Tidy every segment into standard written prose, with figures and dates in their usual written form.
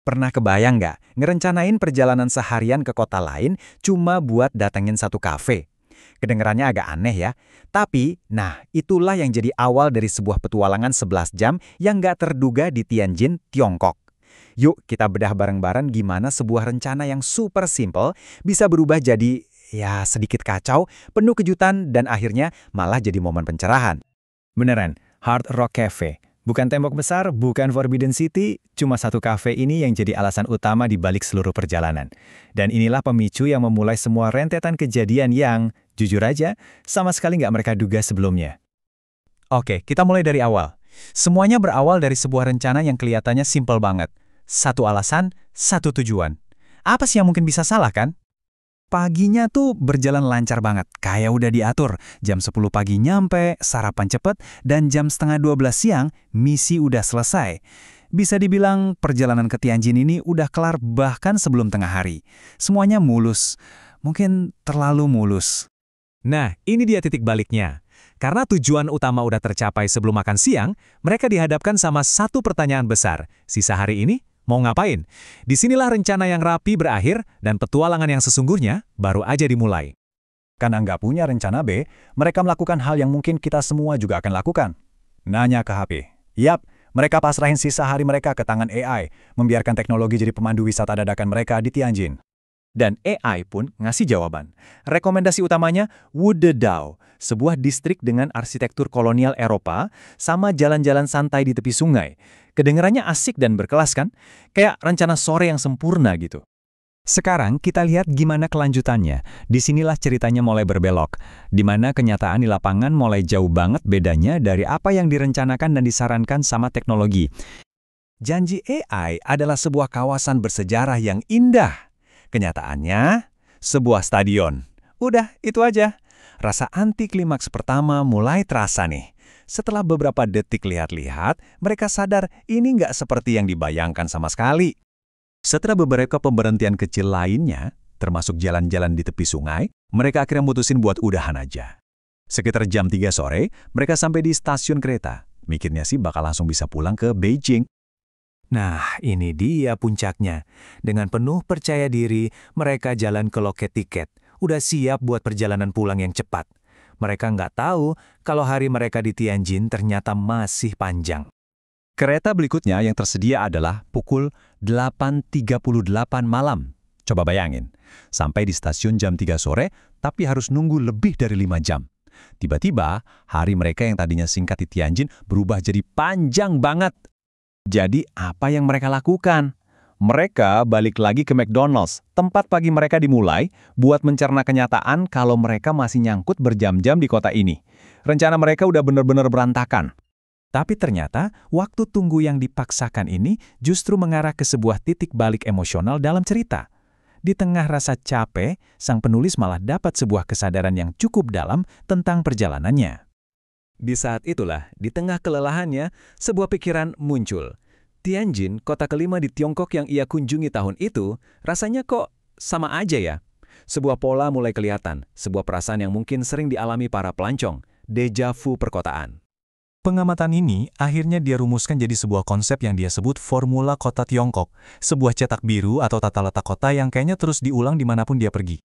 Pernah kebayang nggak ngerencanain perjalanan seharian ke kota lain cuma buat datengin satu kafe? Kedengerannya agak aneh ya. Tapi, nah itulah yang jadi awal dari sebuah petualangan 11 jam yang nggak terduga di Tianjin, Tiongkok. Yuk kita bedah bareng-bareng gimana sebuah rencana yang super simple bisa berubah jadi, ya sedikit kacau, penuh kejutan, dan akhirnya malah jadi momen pencerahan. Beneran, Hard Rock Cafe. Bukan tembok besar, bukan Forbidden City, cuma satu kafe ini yang jadi alasan utama di balik seluruh perjalanan. Dan inilah pemicu yang memulai semua rentetan kejadian yang, jujur aja, sama sekali nggak mereka duga sebelumnya. Oke, kita mulai dari awal. Semuanya berawal dari sebuah rencana yang kelihatannya simpel banget. Satu alasan, satu tujuan. Apa sih yang mungkin bisa salah kan? Paginya tuh berjalan lancar banget, kayak udah diatur. Jam 10 pagi nyampe, sarapan cepet, dan jam setengah 12 siang, misi udah selesai. Bisa dibilang perjalanan ke Tianjin ini udah kelar bahkan sebelum tengah hari. Semuanya mulus, mungkin terlalu mulus. Nah, ini dia titik baliknya. Karena tujuan utama udah tercapai sebelum makan siang, mereka dihadapkan sama satu pertanyaan besar. Sisa hari ini? Mau ngapain? Disinilah rencana yang rapi berakhir dan petualangan yang sesungguhnya baru aja dimulai. Karena nggak punya rencana B, mereka melakukan hal yang mungkin kita semua juga akan lakukan. Nanya ke HP. Yap, mereka pasrahin sisa hari mereka ke tangan AI, membiarkan teknologi jadi pemandu wisata dadakan mereka di Tianjin. Dan AI pun ngasih jawaban. Rekomendasi utamanya Wudedao, sebuah distrik dengan arsitektur kolonial Eropa, sama jalan-jalan santai di tepi sungai. Kedengarannya asik dan berkelas kan? Kayak rencana sore yang sempurna gitu. Sekarang kita lihat gimana kelanjutannya. Disinilah ceritanya mulai berbelok. Di mana kenyataan di lapangan mulai jauh banget bedanya dari apa yang direncanakan dan disarankan sama teknologi. Janji AI adalah sebuah kawasan bersejarah yang indah. Kenyataannya, sebuah stadion. Udah, itu aja. Rasa anti klimaks pertama mulai terasa nih. Setelah beberapa detik lihat-lihat, mereka sadar ini nggak seperti yang dibayangkan sama sekali. Setelah beberapa pemberhentian kecil lainnya, termasuk jalan-jalan di tepi sungai, mereka akhirnya mutusin buat udahan aja. Sekitar jam 3 sore, mereka sampai di stasiun kereta. Mikirnya sih bakal langsung bisa pulang ke Beijing. Nah, ini dia puncaknya. Dengan penuh percaya diri, mereka jalan ke loket tiket. Udah siap buat perjalanan pulang yang cepat. Mereka nggak tahu kalau hari mereka di Tianjin ternyata masih panjang. Kereta berikutnya yang tersedia adalah pukul 8.38 malam. Coba bayangin, sampai di stasiun jam 3 sore, tapi harus nunggu lebih dari 5 jam. Tiba-tiba, hari mereka yang tadinya singkat di Tianjin berubah jadi panjang banget. Jadi, apa yang mereka lakukan? Mereka balik lagi ke McDonald's, tempat pagi mereka dimulai, buat mencerna kenyataan kalau mereka masih nyangkut berjam-jam di kota ini. Rencana mereka udah bener-bener berantakan. Tapi ternyata, waktu tunggu yang dipaksakan ini justru mengarah ke sebuah titik balik emosional dalam cerita. Di tengah rasa capek, sang penulis malah dapat sebuah kesadaran yang cukup dalam tentang perjalanannya. Di saat itulah, di tengah kelelahannya, sebuah pikiran muncul. Tianjin, kota kelima di Tiongkok yang ia kunjungi tahun itu, rasanya kok sama aja ya. Sebuah pola mulai kelihatan, sebuah perasaan yang mungkin sering dialami para pelancong, deja vu perkotaan. Pengamatan ini akhirnya dia rumuskan jadi sebuah konsep yang dia sebut formula kota Tiongkok, sebuah cetak biru atau tata letak kota yang kayaknya terus diulang dimanapun dia pergi.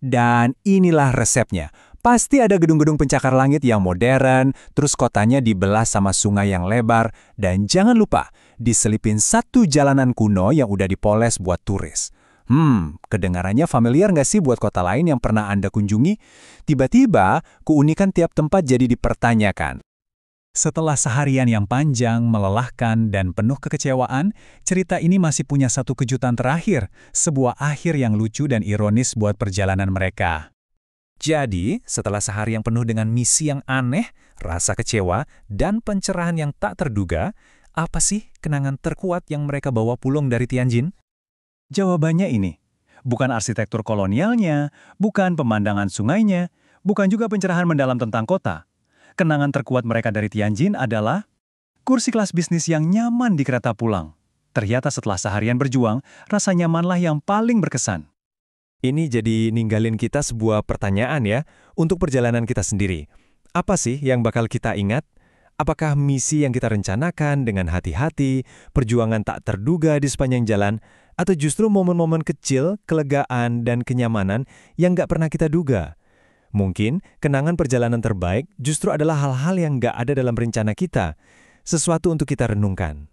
Dan inilah resepnya. Pasti ada gedung-gedung pencakar langit yang modern, terus kotanya dibelah sama sungai yang lebar, dan jangan lupa, diselipin satu jalanan kuno yang udah dipoles buat turis. Kedengarannya familiar nggak sih buat kota lain yang pernah Anda kunjungi? Tiba-tiba, keunikan tiap tempat jadi dipertanyakan. Setelah seharian yang panjang, melelahkan, dan penuh kekecewaan, cerita ini masih punya satu kejutan terakhir, sebuah akhir yang lucu dan ironis buat perjalanan mereka. Jadi, setelah sehari yang penuh dengan misi yang aneh, rasa kecewa, dan pencerahan yang tak terduga, apa sih kenangan terkuat yang mereka bawa pulang dari Tianjin? Jawabannya ini, bukan arsitektur kolonialnya, bukan pemandangan sungainya, bukan juga pencerahan mendalam tentang kota. Kenangan terkuat mereka dari Tianjin adalah kursi kelas bisnis yang nyaman di kereta pulang. Ternyata setelah seharian berjuang, rasa nyamanlah yang paling berkesan. Ini jadi ninggalin kita sebuah pertanyaan ya, untuk perjalanan kita sendiri. Apa sih yang bakal kita ingat? Apakah misi yang kita rencanakan dengan hati-hati, perjuangan tak terduga di sepanjang jalan, atau justru momen-momen kecil, kelegaan, dan kenyamanan yang nggak pernah kita duga? Mungkin kenangan perjalanan terbaik justru adalah hal-hal yang nggak ada dalam rencana kita, sesuatu untuk kita renungkan.